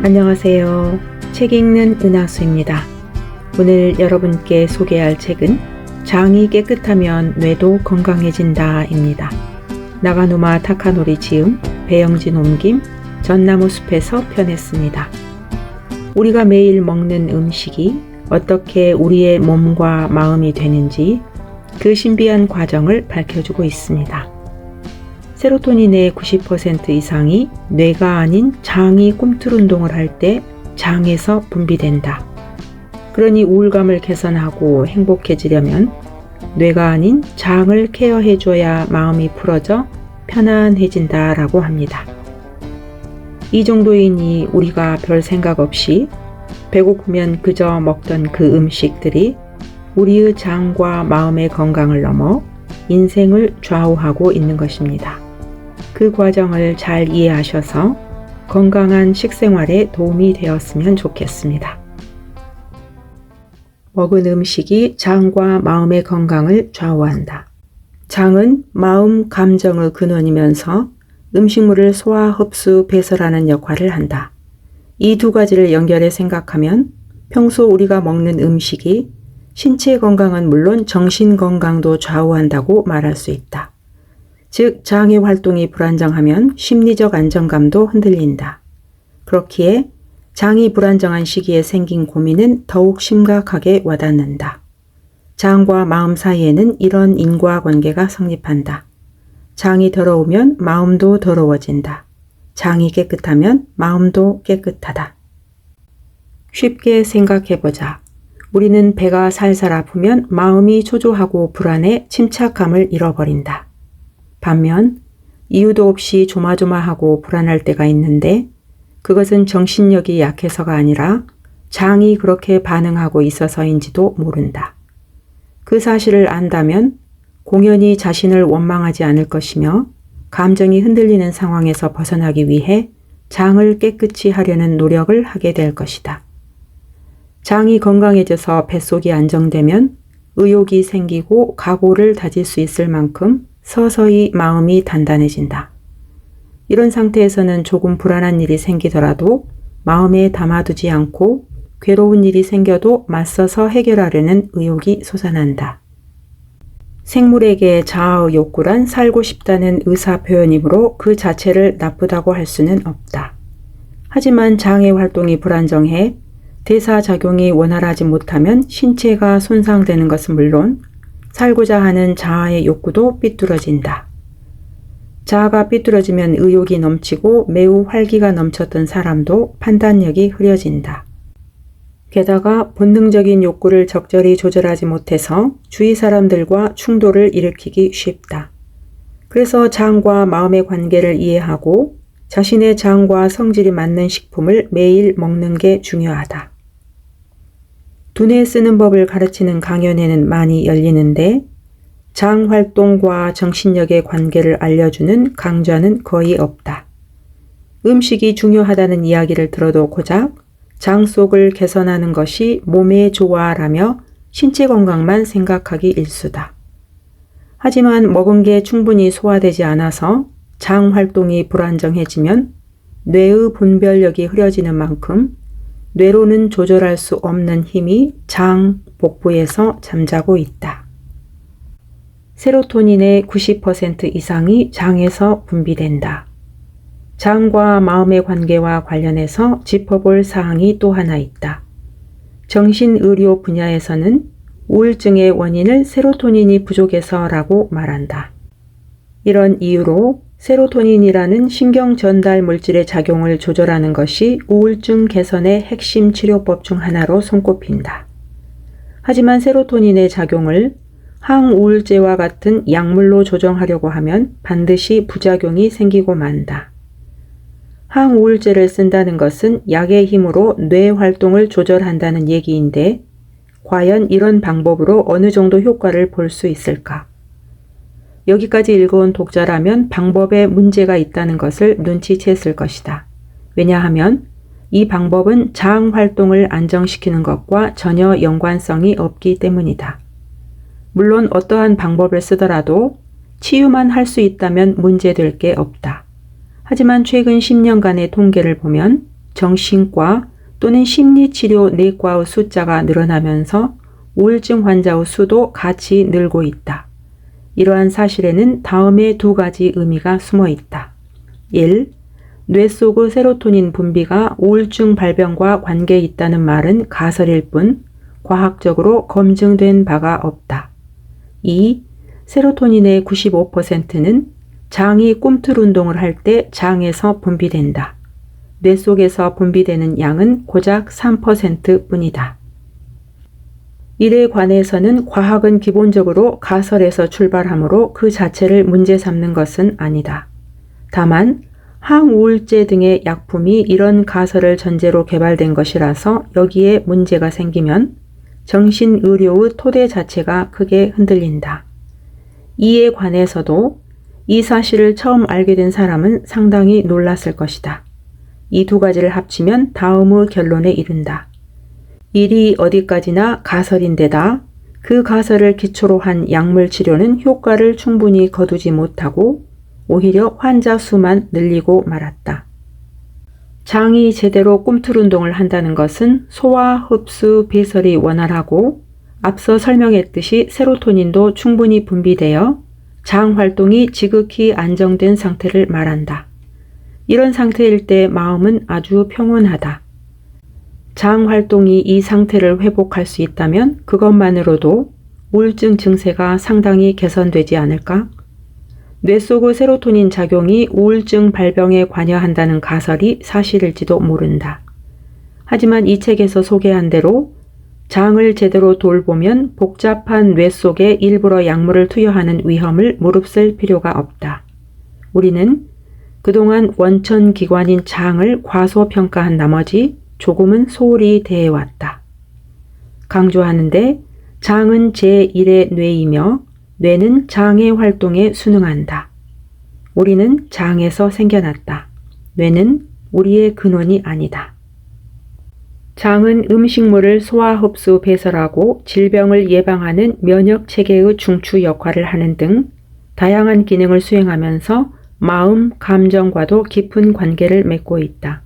안녕하세요. 책 읽는 은하수입니다. 오늘 여러분께 소개할 책은 장이 깨끗하면 뇌도 건강해진다입니다. 나가노마 타카노리 지음, 배영진 옮김, 전나무숲에서 편했습니다. 우리가 매일 먹는 음식이 어떻게 우리의 몸과 마음이 되는지 그 신비한 과정을 밝혀주고 있습니다. 세로토닌의 90% 이상이 뇌가 아닌 장이 꿈틀 운동을 할 때 장에서 분비된다. 그러니 우울감을 개선하고 행복해지려면 뇌가 아닌 장을 케어해줘야 마음이 풀어져 편안해진다라고 합니다. 이 정도이니 우리가 별 생각 없이 배고프면 그저 먹던 그 음식들이 우리의 장과 마음의 건강을 넘어 인생을 좌우하고 있는 것입니다. 그 과정을 잘 이해하셔서 건강한 식생활에 도움이 되었으면 좋겠습니다. 먹은 음식이 장과 마음의 건강을 좌우한다. 장은 마음, 감정의 근원이면서 음식물을 소화, 흡수, 배설하는 역할을 한다. 이 두 가지를 연결해 생각하면 평소 우리가 먹는 음식이 신체 건강은 물론 정신 건강도 좌우한다고 말할 수 있다. 즉, 장의 활동이 불안정하면 심리적 안정감도 흔들린다. 그렇기에 장이 불안정한 시기에 생긴 고민은 더욱 심각하게 와닿는다. 장과 마음 사이에는 이런 인과관계가 성립한다. 장이 더러우면 마음도 더러워진다. 장이 깨끗하면 마음도 깨끗하다. 쉽게 생각해보자. 우리는 배가 살살 아프면 마음이 초조하고 불안해 침착감을 잃어버린다. 반면 이유도 없이 조마조마하고 불안할 때가 있는데 그것은 정신력이 약해서가 아니라 장이 그렇게 반응하고 있어서인지도 모른다. 그 사실을 안다면 공연히 자신을 원망하지 않을 것이며 감정이 흔들리는 상황에서 벗어나기 위해 장을 깨끗이 하려는 노력을 하게 될 것이다. 장이 건강해져서 뱃속이 안정되면 의욕이 생기고 각오를 다질 수 있을 만큼 서서히 마음이 단단해진다. 이런 상태에서는 조금 불안한 일이 생기더라도 마음에 담아두지 않고 괴로운 일이 생겨도 맞서서 해결하려는 의욕이 솟아난다. 생물에게 자아의 욕구란 살고 싶다는 의사 표현이므로 그 자체를 나쁘다고 할 수는 없다. 하지만 장의 활동이 불안정해 대사작용이 원활하지 못하면 신체가 손상되는 것은 물론 살고자 하는 자아의 욕구도 삐뚤어진다. 자아가 삐뚤어지면 의욕이 넘치고 매우 활기가 넘쳤던 사람도 판단력이 흐려진다. 게다가 본능적인 욕구를 적절히 조절하지 못해서 주위 사람들과 충돌을 일으키기 쉽다. 그래서 장과 마음의 관계를 이해하고 자신의 장과 성질이 맞는 식품을 매일 먹는 게 중요하다. 두뇌 쓰는 법을 가르치는 강연회는 많이 열리는데 장 활동과 정신력의 관계를 알려주는 강좌는 거의 없다. 음식이 중요하다는 이야기를 들어도 고작 장 속을 개선하는 것이 몸에 좋아라며 신체 건강만 생각하기 일쑤다. 하지만 먹은 게 충분히 소화되지 않아서 장 활동이 불안정해지면 뇌의 분별력이 흐려지는 만큼 뇌로는 조절할 수 없는 힘이 장, 복부에서 잠자고 있다. 세로토닌의 90% 이상이 장에서 분비된다. 장과 마음의 관계와 관련해서 짚어볼 사항이 또 하나 있다. 정신의료 분야에서는 우울증의 원인을 세로토닌이 부족해서라고 말한다. 이런 이유로 세로토닌이라는 신경 전달 물질의 작용을 조절하는 것이 우울증 개선의 핵심 치료법 중 하나로 손꼽힌다. 하지만 세로토닌의 작용을 항우울제와 같은 약물로 조정하려고 하면 반드시 부작용이 생기고 만다. 항우울제를 쓴다는 것은 약의 힘으로 뇌 활동을 조절한다는 얘기인데 과연 이런 방법으로 어느 정도 효과를 볼 수 있을까? 여기까지 읽어온 독자라면 방법에 문제가 있다는 것을 눈치챘을 것이다. 왜냐하면 이 방법은 장 활동을 안정시키는 것과 전혀 연관성이 없기 때문이다. 물론 어떠한 방법을 쓰더라도 치유만 할 수 있다면 문제될 게 없다. 하지만 최근 10년간의 통계를 보면 정신과 또는 심리치료 내과의 숫자가 늘어나면서 우울증 환자의 수도 같이 늘고 있다. 이러한 사실에는 다음의 두 가지 의미가 숨어 있다. 1. 뇌 속의 세로토닌 분비가 우울증 발병과 관계 있다는 말은 가설일 뿐 과학적으로 검증된 바가 없다. 2. 세로토닌의 95%는 장이 꿈틀 운동을 할 때 장에서 분비된다. 뇌 속에서 분비되는 양은 고작 3% 뿐이다. 이에 관해서는 과학은 기본적으로 가설에서 출발하므로 그 자체를 문제 삼는 것은 아니다. 다만 항우울제 등의 약품이 이런 가설을 전제로 개발된 것이라서 여기에 문제가 생기면 정신의료의 토대 자체가 크게 흔들린다. 이에 관해서도 이 사실을 처음 알게 된 사람은 상당히 놀랐을 것이다. 이 두 가지를 합치면 다음의 결론에 이른다. 일이 어디까지나 가설인데다 그 가설을 기초로 한 약물 치료는 효과를 충분히 거두지 못하고 오히려 환자 수만 늘리고 말았다. 장이 제대로 꿈틀 운동을 한다는 것은 소화, 흡수, 배설이 원활하고 앞서 설명했듯이 세로토닌도 충분히 분비되어 장 활동이 지극히 안정된 상태를 말한다. 이런 상태일 때 마음은 아주 평온하다. 장 활동이 이 상태를 회복할 수 있다면 그것만으로도 우울증 증세가 상당히 개선되지 않을까? 뇌 속의 세로토닌 작용이 우울증 발병에 관여한다는 가설이 사실일지도 모른다. 하지만 이 책에서 소개한 대로 장을 제대로 돌보면 복잡한 뇌 속에 일부러 약물을 투여하는 위험을 무릅쓸 필요가 없다. 우리는 그동안 원천 기관인 장을 과소평가한 나머지 조금은 소홀히 대해왔다. 강조하는데 장은 제1의 뇌이며 뇌는 장의 활동에 순응한다. 우리는 장에서 생겨났다. 뇌는 우리의 근원이 아니다. 장은 음식물을 소화, 흡수, 배설하고 질병을 예방하는 면역 체계의 중추 역할을 하는 등 다양한 기능을 수행하면서 마음, 감정과도 깊은 관계를 맺고 있다.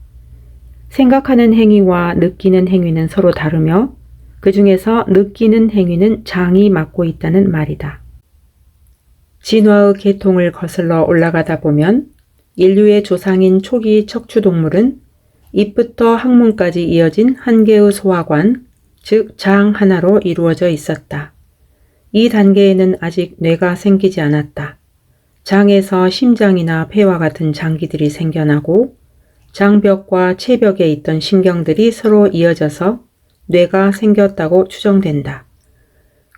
생각하는 행위와 느끼는 행위는 서로 다르며 그 중에서 느끼는 행위는 장이 맡고 있다는 말이다. 진화의 계통을 거슬러 올라가다 보면 인류의 조상인 초기 척추동물은 입부터 항문까지 이어진 한 개의 소화관, 즉 장 하나로 이루어져 있었다. 이 단계에는 아직 뇌가 생기지 않았다. 장에서 심장이나 폐와 같은 장기들이 생겨나고 장벽과 체벽에 있던 신경들이 서로 이어져서 뇌가 생겼다고 추정된다.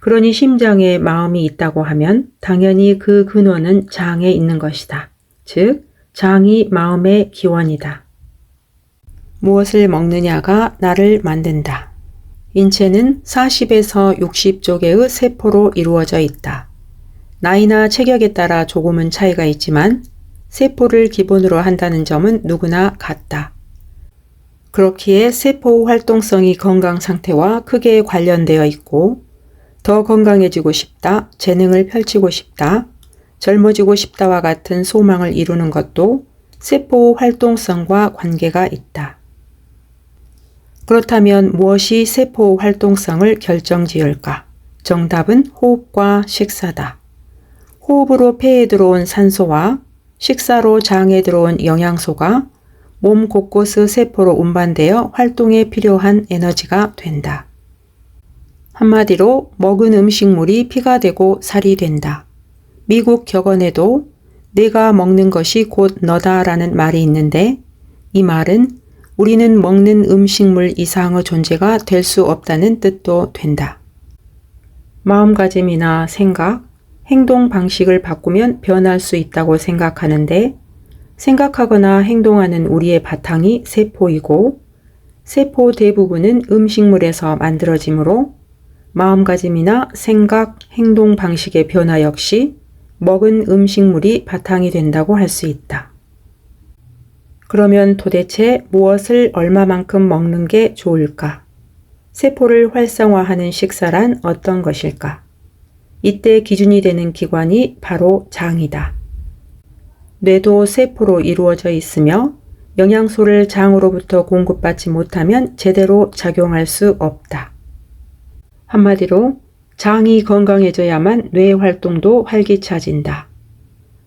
그러니 심장에 마음이 있다고 하면 당연히 그 근원은 장에 있는 것이다. 즉, 장이 마음의 기원이다. 무엇을 먹느냐가 나를 만든다. 인체는 40에서 60조 개의 세포로 이루어져 있다. 나이나 체격에 따라 조금은 차이가 있지만 세포를 기본으로 한다는 점은 누구나 같다. 그렇기에 세포 활동성이 건강 상태와 크게 관련되어 있고 더 건강해지고 싶다, 재능을 펼치고 싶다, 젊어지고 싶다와 같은 소망을 이루는 것도 세포 활동성과 관계가 있다. 그렇다면 무엇이 세포 활동성을 결정지을까? 정답은 호흡과 식사다. 호흡으로 폐에 들어온 산소와 식사로 장에 들어온 영양소가 몸 곳곳의 세포로 운반되어 활동에 필요한 에너지가 된다. 한마디로 먹은 음식물이 피가 되고 살이 된다. 미국 격언에도 내가 먹는 것이 곧 너다라는 말이 있는데 이 말은 우리는 먹는 음식물 이상의 존재가 될 수 없다는 뜻도 된다. 마음가짐이나 생각, 행동 방식을 바꾸면 변할 수 있다고 생각하는데 생각하거나 행동하는 우리의 바탕이 세포이고 세포 대부분은 음식물에서 만들어지므로 마음가짐이나 생각, 행동 방식의 변화 역시 먹은 음식물이 바탕이 된다고 할 수 있다. 그러면 도대체 무엇을 얼마만큼 먹는 게 좋을까? 세포를 활성화하는 식사란 어떤 것일까? 이때 기준이 되는 기관이 바로 장이다. 뇌도 세포로 이루어져 있으며 영양소를 장으로부터 공급받지 못하면 제대로 작용할 수 없다. 한마디로 장이 건강해져야만 뇌 활동도 활기차진다.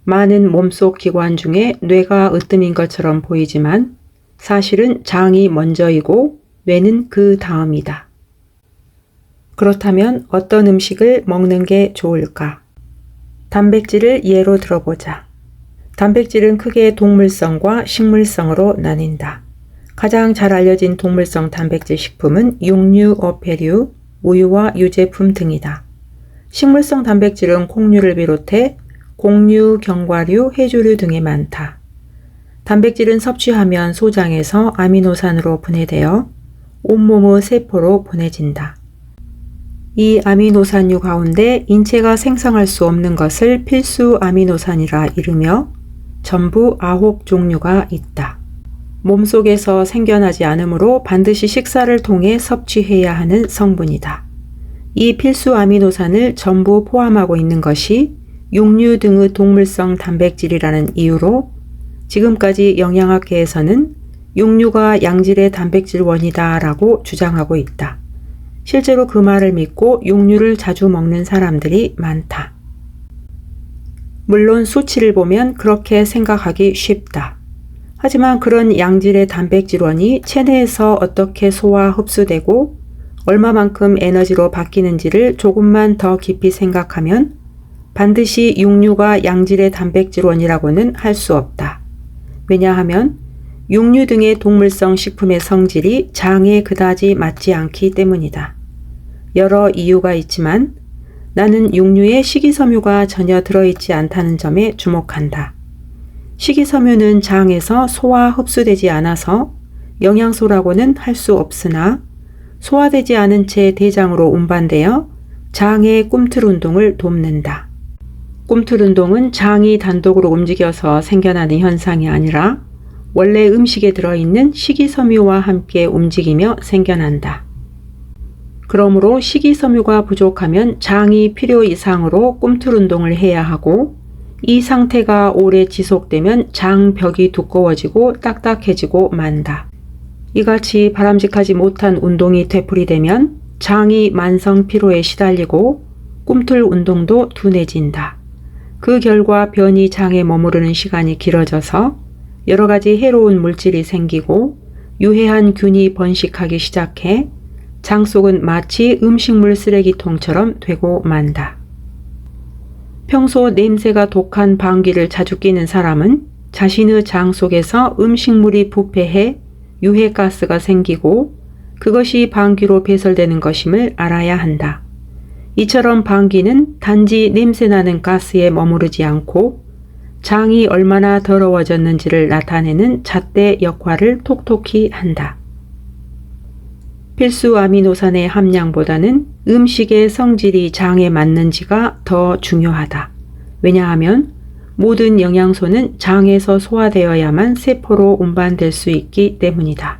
많은 몸속 기관 중에 뇌가 으뜸인 것처럼 보이지만 사실은 장이 먼저이고 뇌는 그 다음이다. 그렇다면 어떤 음식을 먹는 게 좋을까? 단백질을 예로 들어보자. 단백질은 크게 동물성과 식물성으로 나뉜다. 가장 잘 알려진 동물성 단백질 식품은 육류, 어패류, 우유와 유제품 등이다. 식물성 단백질은 콩류를 비롯해 곡류, 견과류, 해조류 등에 많다. 단백질은 섭취하면 소장에서 아미노산으로 분해되어 온몸의 세포로 보내진다. 이 아미노산류 가운데 인체가 생성할 수 없는 것을 필수 아미노산이라 이르며 전부 9종류가 있다. 몸속에서 생겨나지 않으므로 반드시 식사를 통해 섭취해야 하는 성분이다. 이 필수 아미노산을 전부 포함하고 있는 것이 육류 등의 동물성 단백질이라는 이유로 지금까지 영양학계에서는 육류가 양질의 단백질 원이다 라고 주장하고 있다. 실제로 그 말을 믿고 육류를 자주 먹는 사람들이 많다. 물론 수치를 보면 그렇게 생각하기 쉽다. 하지만 그런 양질의 단백질원이 체내에서 어떻게 소화 흡수되고 얼마만큼 에너지로 바뀌는지를 조금만 더 깊이 생각하면 반드시 육류가 양질의 단백질원이라고는 할 수 없다. 왜냐하면 육류 등의 동물성 식품의 성질이 장에 그다지 맞지 않기 때문이다. 여러 이유가 있지만 나는 육류에 식이섬유가 전혀 들어있지 않다는 점에 주목한다. 식이섬유는 장에서 소화 흡수되지 않아서 영양소라고는 할 수 없으나 소화되지 않은 채 대장으로 운반되어 장의 꿈틀 운동을 돕는다. 꿈틀 운동은 장이 단독으로 움직여서 생겨나는 현상이 아니라 원래 음식에 들어있는 식이섬유와 함께 움직이며 생겨난다. 그러므로 식이섬유가 부족하면 장이 필요 이상으로 꿈틀 운동을 해야 하고 이 상태가 오래 지속되면 장벽이 두꺼워지고 딱딱해지고 만다. 이같이 바람직하지 못한 운동이 되풀이되면 장이 만성 피로에 시달리고 꿈틀 운동도 둔해진다. 그 결과 변이 장에 머무르는 시간이 길어져서 여러 가지 해로운 물질이 생기고 유해한 균이 번식하기 시작해 장 속은 마치 음식물 쓰레기통처럼 되고 만다. 평소 냄새가 독한 방귀를 자주 뀌는 사람은 자신의 장 속에서 음식물이 부패해 유해가스가 생기고 그것이 방귀로 배설되는 것임을 알아야 한다. 이처럼 방귀는 단지 냄새나는 가스에 머무르지 않고 장이 얼마나 더러워졌는지를 나타내는 잣대 역할을 톡톡히 한다. 필수 아미노산의 함량보다는 음식의 성질이 장에 맞는지가 더 중요하다. 왜냐하면 모든 영양소는 장에서 소화되어야만 세포로 운반될 수 있기 때문이다.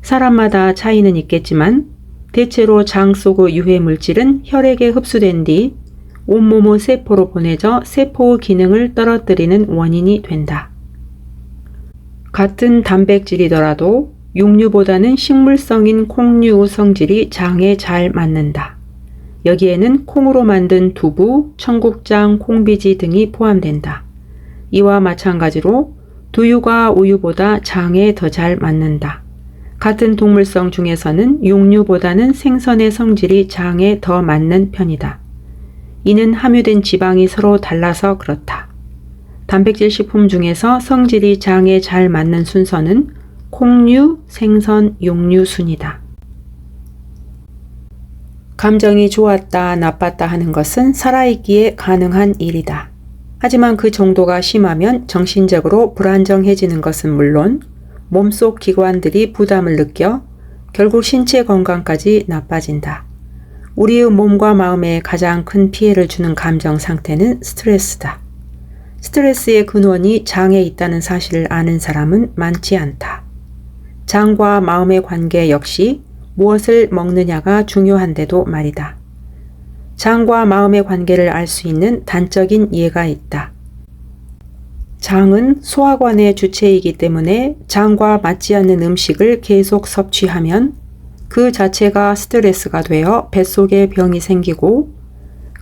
사람마다 차이는 있겠지만 대체로 장 속의 유해 물질은 혈액에 흡수된 뒤 온몸의 세포로 보내져 세포의 기능을 떨어뜨리는 원인이 된다. 같은 단백질이더라도 육류보다는 식물성인 콩류의 성질이 장에 잘 맞는다. 여기에는 콩으로 만든 두부, 청국장, 콩비지 등이 포함된다. 이와 마찬가지로 두유가 우유보다 장에 더 잘 맞는다. 같은 동물성 중에서는 육류보다는 생선의 성질이 장에 더 맞는 편이다. 이는 함유된 지방이 서로 달라서 그렇다. 단백질 식품 중에서 성질이 장에 잘 맞는 순서는 콩류, 생선, 육류 순이다. 감정이 좋았다, 나빴다 하는 것은 살아있기에 가능한 일이다. 하지만 그 정도가 심하면 정신적으로 불안정해지는 것은 물론 몸속 기관들이 부담을 느껴 결국 신체 건강까지 나빠진다. 우리의 몸과 마음에 가장 큰 피해를 주는 감정 상태는 스트레스다. 스트레스의 근원이 장에 있다는 사실을 아는 사람은 많지 않다. 장과 마음의 관계 역시 무엇을 먹느냐가 중요한데도 말이다. 장과 마음의 관계를 알 수 있는 단적인 예가 있다. 장은 소화관의 주체이기 때문에 장과 맞지 않는 음식을 계속 섭취하면 그 자체가 스트레스가 되어 뱃속에 병이 생기고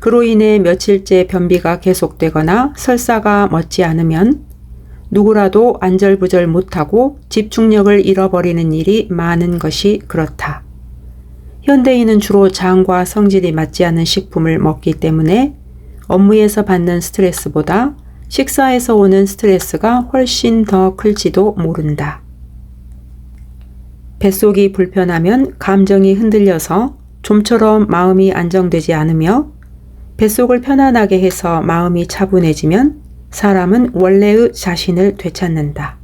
그로 인해 며칠째 변비가 계속되거나 설사가 멎지 않으면 누구라도 안절부절 못하고 집중력을 잃어버리는 일이 많은 것이 그렇다. 현대인은 주로 장과 성질이 맞지 않는 식품을 먹기 때문에 업무에서 받는 스트레스보다 식사에서 오는 스트레스가 훨씬 더 클지도 모른다. 뱃속이 불편하면 감정이 흔들려서 좀처럼 마음이 안정되지 않으며 뱃속을 편안하게 해서 마음이 차분해지면 사람은 원래의 자신을 되찾는다.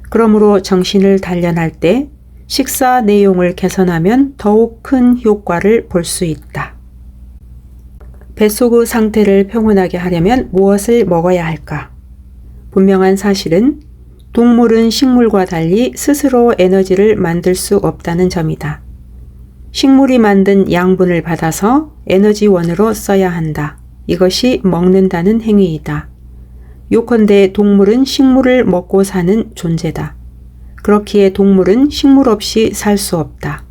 그러므로 정신을 단련할 때 식사 내용을 개선하면 더욱 큰 효과를 볼 수 있다. 뱃속의 상태를 평온하게 하려면 무엇을 먹어야 할까? 분명한 사실은 동물은 식물과 달리 스스로 에너지를 만들 수 없다는 점이다. 식물이 만든 양분을 받아서 에너지원으로 써야 한다. 이것이 먹는다는 행위이다. 요컨대 동물은 식물을 먹고 사는 존재다. 그렇기에 동물은 식물 없이 살 수 없다.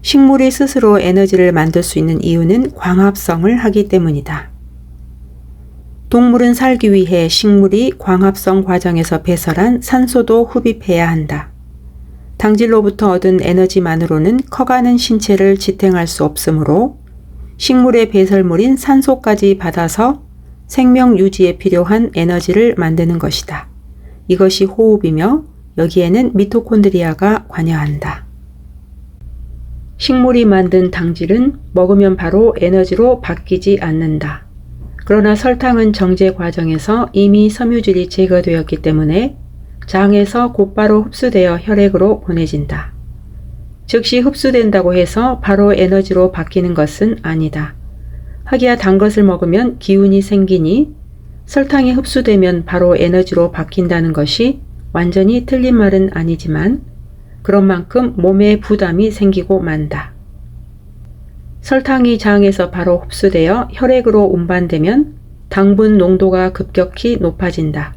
식물이 스스로 에너지를 만들 수 있는 이유는 광합성을 하기 때문이다. 동물은 살기 위해 식물이 광합성 과정에서 배설한 산소도 흡입해야 한다. 당질로부터 얻은 에너지만으로는 커가는 신체를 지탱할 수 없으므로 식물의 배설물인 산소까지 받아서 생명 유지에 필요한 에너지를 만드는 것이다. 이것이 호흡이며 여기에는 미토콘드리아가 관여한다. 식물이 만든 당질은 먹으면 바로 에너지로 바뀌지 않는다. 그러나 설탕은 정제 과정에서 이미 섬유질이 제거되었기 때문에 장에서 곧바로 흡수되어 혈액으로 보내진다. 즉시 흡수된다고 해서 바로 에너지로 바뀌는 것은 아니다. 하기야 단 것을 먹으면 기운이 생기니 설탕이 흡수되면 바로 에너지로 바뀐다는 것이 완전히 틀린 말은 아니지만 그런 만큼 몸에 부담이 생기고 만다. 설탕이 장에서 바로 흡수되어 혈액으로 운반되면 당분 농도가 급격히 높아진다.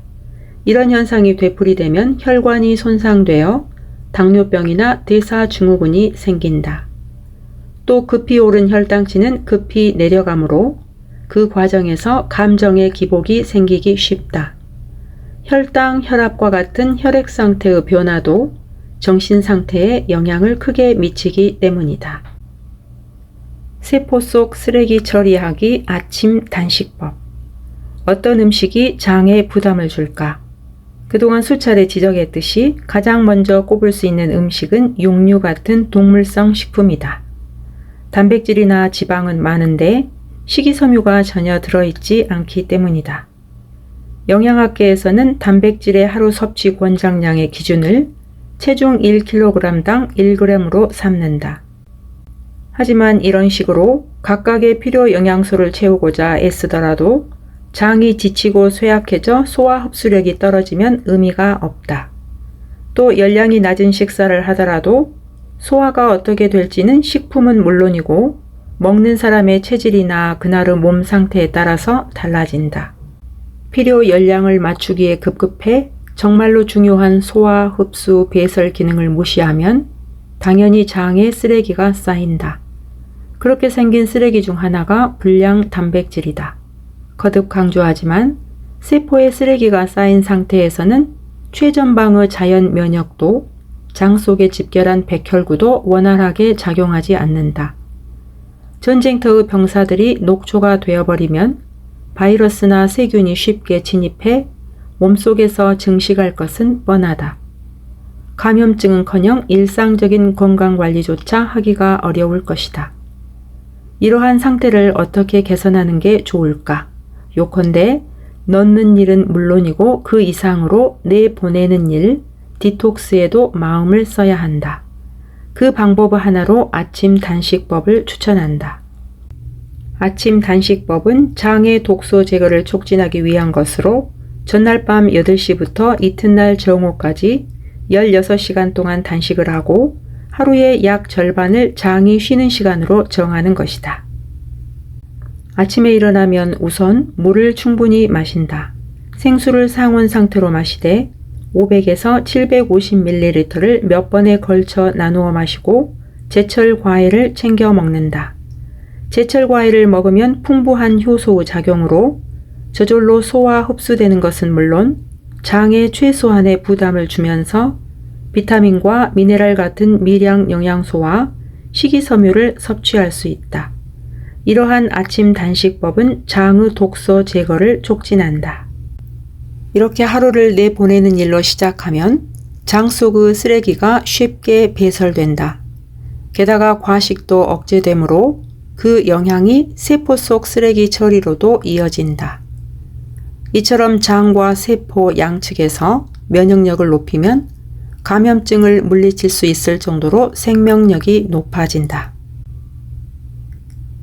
이런 현상이 되풀이되면 혈관이 손상되어 당뇨병이나 대사증후군이 생긴다. 또 급히 오른 혈당치는 급히 내려가므로 그 과정에서 감정의 기복이 생기기 쉽다. 혈당, 혈압과 같은 혈액 상태의 변화도 정신 상태에 영향을 크게 미치기 때문이다. 세포 속 쓰레기 처리하기 아침 단식법. 어떤 음식이 장에 부담을 줄까? 그동안 수차례 지적했듯이 가장 먼저 꼽을 수 있는 음식은 육류 같은 동물성 식품이다. 단백질이나 지방은 많은데 식이섬유가 전혀 들어있지 않기 때문이다. 영양학계에서는 단백질의 하루 섭취 권장량의 기준을 체중 1kg당 1g으로 삼는다. 하지만 이런 식으로 각각의 필요 영양소를 채우고자 애쓰더라도 장이 지치고 쇠약해져 소화 흡수력이 떨어지면 의미가 없다. 또 열량이 낮은 식사를 하더라도 소화가 어떻게 될지는 식품은 물론이고 먹는 사람의 체질이나 그날의 몸 상태에 따라서 달라진다. 필요 열량을 맞추기에 급급해 정말로 중요한 소화, 흡수, 배설 기능을 무시하면 당연히 장에 쓰레기가 쌓인다. 그렇게 생긴 쓰레기 중 하나가 불량 단백질이다. 거듭 강조하지만 세포에 쓰레기가 쌓인 상태에서는 최전방의 자연 면역도 장 속에 집결한 백혈구도 원활하게 작용하지 않는다. 전쟁터의 병사들이 녹초가 되어버리면 바이러스나 세균이 쉽게 진입해 몸속에서 증식할 것은 뻔하다. 감염증은커녕 일상적인 건강관리조차 하기가 어려울 것이다. 이러한 상태를 어떻게 개선하는 게 좋을까? 요컨대 넣는 일은 물론이고 그 이상으로 내보내는 일, 디톡스에도 마음을 써야 한다. 그 방법 하나로 아침 단식법을 추천한다. 아침 단식법은 장의 독소 제거를 촉진하기 위한 것으로 전날 밤 8시부터 이튿날 정오까지 16시간 동안 단식을 하고 하루의 약 절반을 장이 쉬는 시간으로 정하는 것이다. 아침에 일어나면 우선 물을 충분히 마신다. 생수를 상온 상태로 마시되 500에서 750ml를 몇 번에 걸쳐 나누어 마시고 제철 과일을 챙겨 먹는다. 제철 과일을 먹으면 풍부한 효소 작용으로 저절로 소화 흡수되는 것은 물론 장에 최소한의 부담을 주면서 비타민과 미네랄 같은 미량 영양소와 식이섬유를 섭취할 수 있다. 이러한 아침 단식법은 장의 독소 제거를 촉진한다. 이렇게 하루를 내보내는 일로 시작하면 장 속의 쓰레기가 쉽게 배설된다. 게다가 과식도 억제되므로 그 영향이 세포 속 쓰레기 처리로도 이어진다. 이처럼 장과 세포 양측에서 면역력을 높이면 감염증을 물리칠 수 있을 정도로 생명력이 높아진다.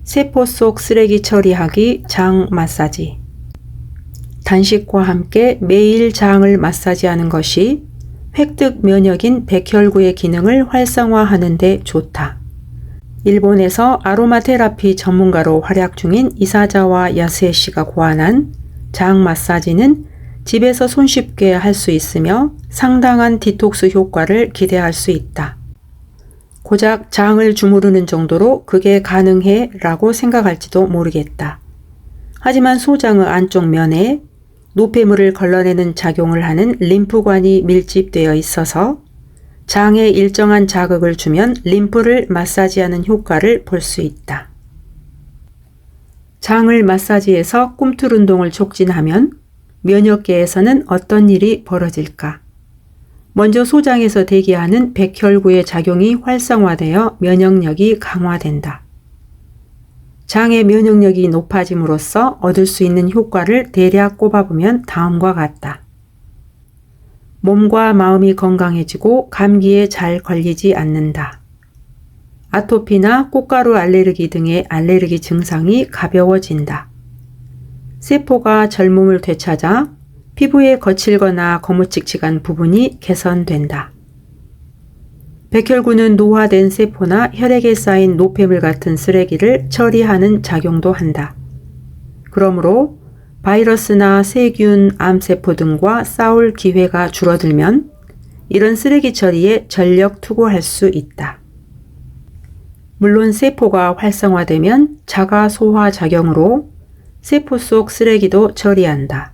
세포 속 쓰레기 처리하기 장 마사지. 단식과 함께 매일 장을 마사지하는 것이 획득 면역인 백혈구의 기능을 활성화하는 데 좋다. 일본에서 아로마 테라피 전문가로 활약 중인 이사자와 야스에 씨가 고안한 장 마사지는 집에서 손쉽게 할 수 있으며 상당한 디톡스 효과를 기대할 수 있다. 고작 장을 주무르는 정도로 그게 가능해 라고 생각할지도 모르겠다. 하지만 소장의 안쪽 면에 노폐물을 걸러내는 작용을 하는 림프관이 밀집되어 있어서 장에 일정한 자극을 주면 림프를 마사지하는 효과를 볼 수 있다. 장을 마사지해서 꿈틀 운동을 촉진하면 면역계에서는 어떤 일이 벌어질까? 먼저 소장에서 대기하는 백혈구의 작용이 활성화되어 면역력이 강화된다. 장의 면역력이 높아짐으로써 얻을 수 있는 효과를 대략 꼽아보면 다음과 같다. 몸과 마음이 건강해지고 감기에 잘 걸리지 않는다. 아토피나 꽃가루 알레르기 등의 알레르기 증상이 가벼워진다. 세포가 젊음을 되찾아 피부에 거칠거나 거무칙칙한 부분이 개선된다. 백혈구는 노화된 세포나 혈액에 쌓인 노폐물 같은 쓰레기를 처리하는 작용도 한다. 그러므로 바이러스나 세균, 암세포 등과 싸울 기회가 줄어들면 이런 쓰레기 처리에 전력 투구할 수 있다. 물론 세포가 활성화되면 자가 소화 작용으로 세포 속 쓰레기도 처리한다.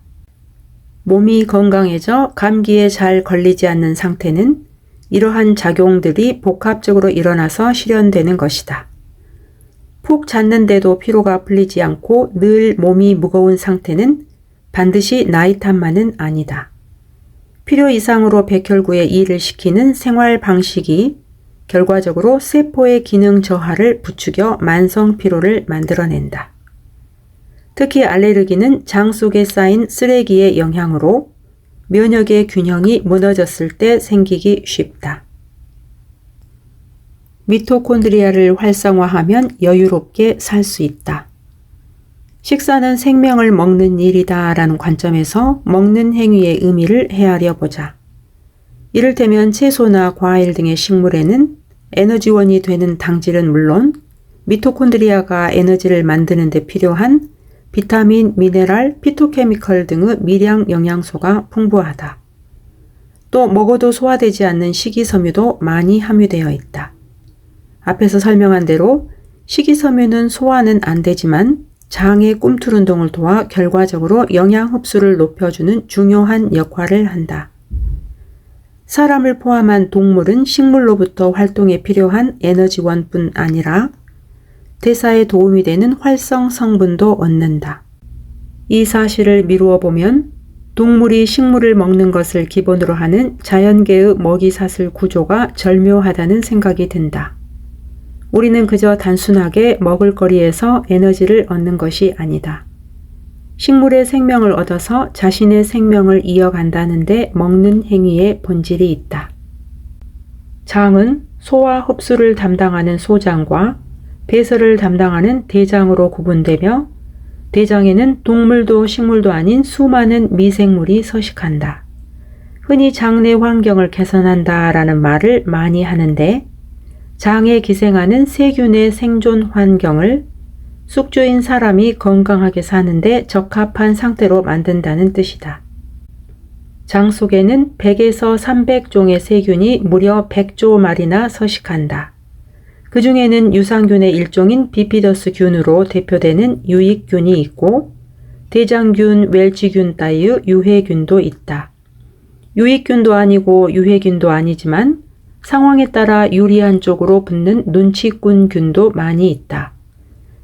몸이 건강해져 감기에 잘 걸리지 않는 상태는 이러한 작용들이 복합적으로 일어나서 실현되는 것이다. 푹 잤는데도 피로가 풀리지 않고 늘 몸이 무거운 상태는 반드시 나이 탓만은 아니다. 필요 이상으로 백혈구에 일을 시키는 생활 방식이 결과적으로 세포의 기능 저하를 부추겨 만성 피로를 만들어낸다. 특히 알레르기는 장 속에 쌓인 쓰레기의 영향으로 면역의 균형이 무너졌을 때 생기기 쉽다. 미토콘드리아를 활성화하면 여유롭게 살 수 있다. 식사는 생명을 먹는 일이다 라는 관점에서 먹는 행위의 의미를 헤아려 보자. 이를테면 채소나 과일 등의 식물에는 에너지원이 되는 당질은 물론 미토콘드리아가 에너지를 만드는 데 필요한 비타민, 미네랄, 피토케미컬 등의 미량 영양소가 풍부하다. 또 먹어도 소화되지 않는 식이섬유도 많이 함유되어 있다. 앞에서 설명한 대로 식이섬유는 소화는 안 되지만 장의 꿈틀 운동을 도와 결과적으로 영양 흡수를 높여주는 중요한 역할을 한다. 사람을 포함한 동물은 식물로부터 활동에 필요한 에너지원뿐 아니라 대사에 도움이 되는 활성 성분도 얻는다. 이 사실을 미루어 보면 동물이 식물을 먹는 것을 기본으로 하는 자연계의 먹이사슬 구조가 절묘하다는 생각이 든다. 우리는 그저 단순하게 먹을거리에서 에너지를 얻는 것이 아니다. 식물의 생명을 얻어서 자신의 생명을 이어간다는데 먹는 행위의 본질이 있다. 장은 소화 흡수를 담당하는 소장과 배설을 담당하는 대장으로 구분되며 대장에는 동물도 식물도 아닌 수많은 미생물이 서식한다. 흔히 장내 환경을 개선한다 라는 말을 많이 하는데 장에 기생하는 세균의 생존 환경을 숙주인 사람이 건강하게 사는데 적합한 상태로 만든다는 뜻이다. 장 속에는 100에서 300종의 세균이 무려 100조 마리나 서식한다. 그 중에는 유산균의 일종인 비피더스 균으로 대표되는 유익균이 있고 대장균, 웰치균 따위의 유해균도 있다. 유익균도 아니고 유해균도 아니지만 상황에 따라 유리한 쪽으로 붙는 눈치꾼균도 많이 있다.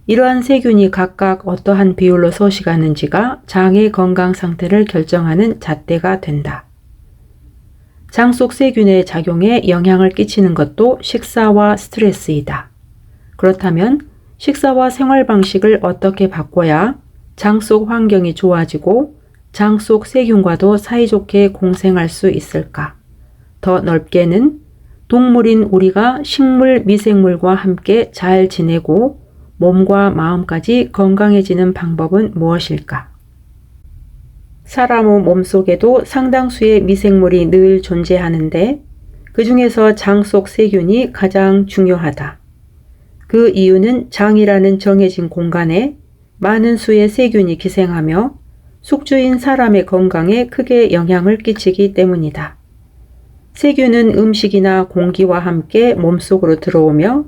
이러한 세균이 각각 어떠한 비율로 서식하는지가 장의 건강 상태를 결정하는 잣대가 된다. 장 속 세균의 작용에 영향을 끼치는 것도 식사와 스트레스이다. 그렇다면 식사와 생활 방식을 어떻게 바꿔야 장 속 환경이 좋아지고 장 속 세균과도 사이좋게 공생할 수 있을까? 더 넓게는 동물인 우리가 식물, 미생물과 함께 잘 지내고 몸과 마음까지 건강해지는 방법은 무엇일까? 사람의 몸속에도 상당수의 미생물이 늘 존재하는데 그 중에서 장 속 세균이 가장 중요하다. 그 이유는 장이라는 정해진 공간에 많은 수의 세균이 기생하며 숙주인 사람의 건강에 크게 영향을 끼치기 때문이다. 세균은 음식이나 공기와 함께 몸속으로 들어오며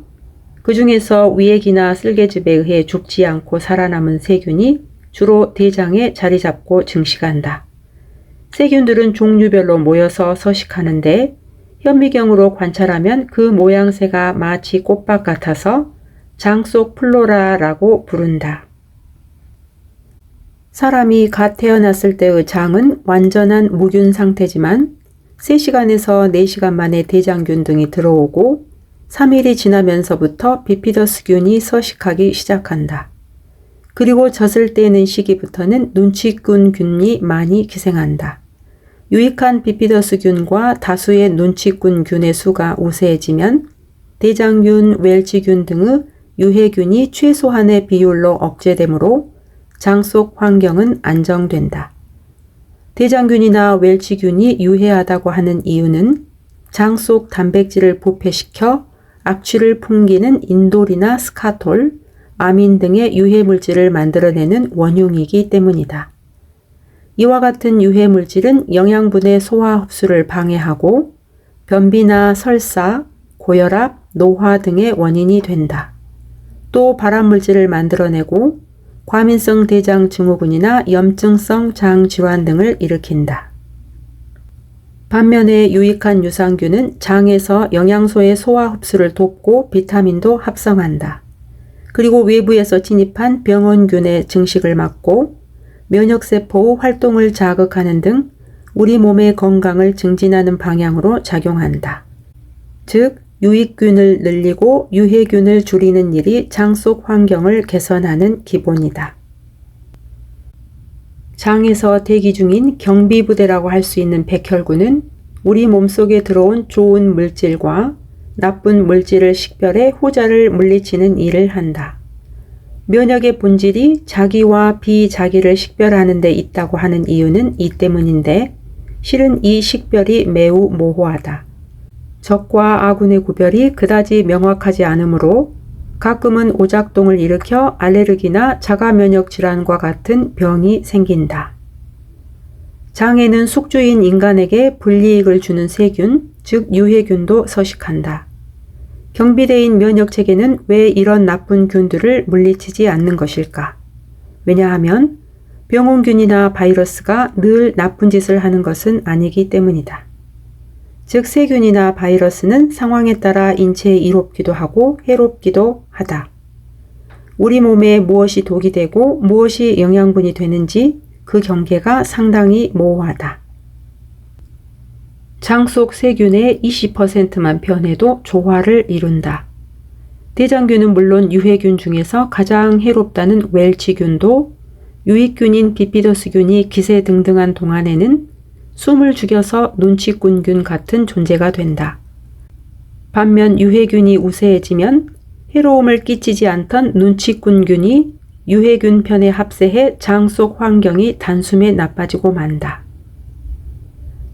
그 중에서 위액이나 쓸개즙에 의해 죽지 않고 살아남은 세균이 주로 대장에 자리 잡고 증식한다. 세균들은 종류별로 모여서 서식하는데 현미경으로 관찰하면 그 모양새가 마치 꽃밭 같아서 장 속 플로라라고 부른다. 사람이 갓 태어났을 때의 장은 완전한 무균 상태지만 3시간에서 4시간 만에 대장균 등이 들어오고 3일이 지나면서부터 비피더스균이 서식하기 시작한다. 그리고 젖을 떼는 시기부터는 눈치꾼균이 많이 기생한다. 유익한 비피더스균과 다수의 눈치꾼균의 수가 우세해지면 대장균, 웰치균 등의 유해균이 최소한의 비율로 억제되므로 장 속 환경은 안정된다. 대장균이나 웰치균이 유해하다고 하는 이유는 장 속 단백질을 부패시켜 악취를 풍기는 인돌이나 스카톨, 아민 등의 유해물질을 만들어내는 원흉이기 때문이다. 이와 같은 유해물질은 영양분의 소화 흡수를 방해하고 변비나 설사, 고혈압, 노화 등의 원인이 된다. 또 발암물질을 만들어내고 과민성 대장 증후군이나 염증성 장 질환 등을 일으킨다. 반면에 유익한 유산균은 장에서 영양소의 소화 흡수를 돕고 비타민도 합성한다. 그리고 외부에서 진입한 병원균의 증식을 막고 면역세포의 활동을 자극하는 등 우리 몸의 건강을 증진하는 방향으로 작용한다. 즉, 유익균을 늘리고 유해균을 줄이는 일이 장 속 환경을 개선하는 기본이다. 장에서 대기 중인 경비부대라고 할 수 있는 백혈구는 우리 몸속에 들어온 좋은 물질과 나쁜 물질을 식별해 후자를 물리치는 일을 한다. 면역의 본질이 자기와 비자기를 식별하는 데 있다고 하는 이유는 이 때문인데 실은 이 식별이 매우 모호하다. 적과 아군의 구별이 그다지 명확하지 않으므로 가끔은 오작동을 일으켜 알레르기나 자가면역 질환과 같은 병이 생긴다. 장에는 숙주인 인간에게 불이익을 주는 세균, 즉 유해균도 서식한다. 경비대인 면역체계는 왜 이런 나쁜 균들을 물리치지 않는 것일까? 왜냐하면 병원균이나 바이러스가 늘 나쁜 짓을 하는 것은 아니기 때문이다. 즉 세균이나 바이러스는 상황에 따라 인체에 이롭기도 하고 해롭기도 하다. 우리 몸에 무엇이 독이 되고 무엇이 영양분이 되는지 그 경계가 상당히 모호하다. 장 속 세균의 20%만 변해도 조화를 이룬다. 대장균은 물론 유해균 중에서 가장 해롭다는 웰치균도 유익균인 비피더스균이 기세등등한 동안에는 숨을 죽여서 눈치꾼균 같은 존재가 된다. 반면 유해균이 우세해지면 해로움을 끼치지 않던 눈치꾼균이 유해균 편에 합세해 장 속 환경이 단숨에 나빠지고 만다.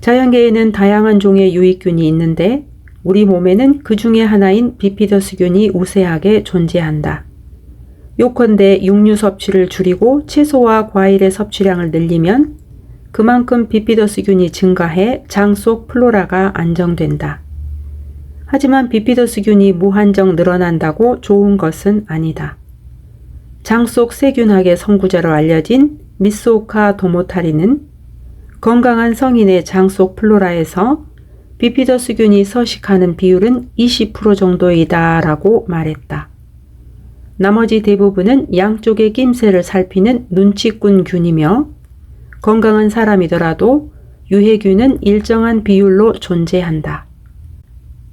자연계에는 다양한 종의 유익균이 있는데 우리 몸에는 그 중에 하나인 비피더스균이 우세하게 존재한다. 요컨대 육류 섭취를 줄이고 채소와 과일의 섭취량을 늘리면 그만큼 비피더스균이 증가해 장 속 플로라가 안정된다. 하지만 비피더스균이 무한정 늘어난다고 좋은 것은 아니다. 장 속 세균학의 선구자로 알려진 미스오카 도모타리는 건강한 성인의 장 속 플로라에서 비피더스균이 서식하는 비율은 20% 정도이다 라고 말했다. 나머지 대부분은 양쪽의 낌새를 살피는 눈치꾼 균이며 건강한 사람이더라도 유해균은 일정한 비율로 존재한다.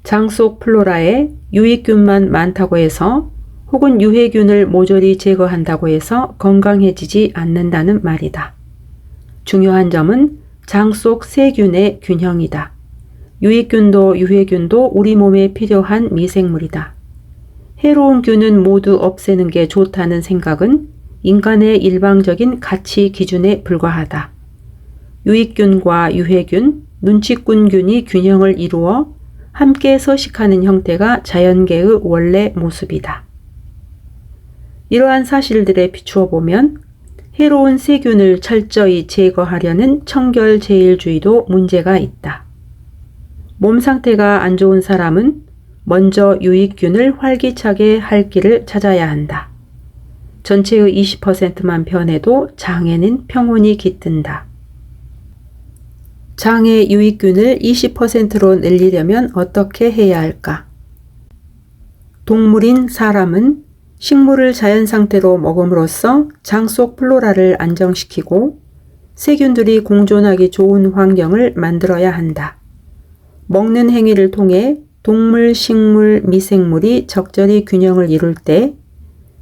장 속 플로라에 유익균만 많다고 해서 혹은 유해균을 모조리 제거한다고 해서 건강해지지 않는다는 말이다. 중요한 점은 장 속 세균의 균형이다. 유익균도 유해균도 우리 몸에 필요한 미생물이다. 해로운 균은 모두 없애는 게 좋다는 생각은 인간의 일방적인 가치 기준에 불과하다. 유익균과 유해균, 눈치꾼균이 균형을 이루어 함께 서식하는 형태가 자연계의 원래 모습이다. 이러한 사실들에 비추어 보면 해로운 세균을 철저히 제거하려는 청결제일주의도 문제가 있다. 몸 상태가 안 좋은 사람은 먼저 유익균을 활기차게 할 길을 찾아야 한다. 전체의 20%만 변해도 장에는 평온이 깃든다. 장의 유익균을 20%로 늘리려면 어떻게 해야 할까? 동물인 사람은 식물을 자연 상태로 먹음으로써 장 속 플로라를 안정시키고 세균들이 공존하기 좋은 환경을 만들어야 한다. 먹는 행위를 통해 동물, 식물, 미생물이 적절히 균형을 이룰 때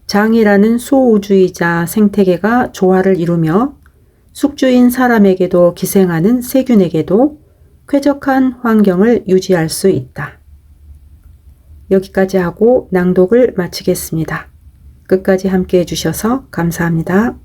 장이라는 소우주이자 생태계가 조화를 이루며 숙주인 사람에게도 기생하는 세균에게도 쾌적한 환경을 유지할 수 있다. 여기까지 하고 낭독을 마치겠습니다. 끝까지 함께 해주셔서 감사합니다.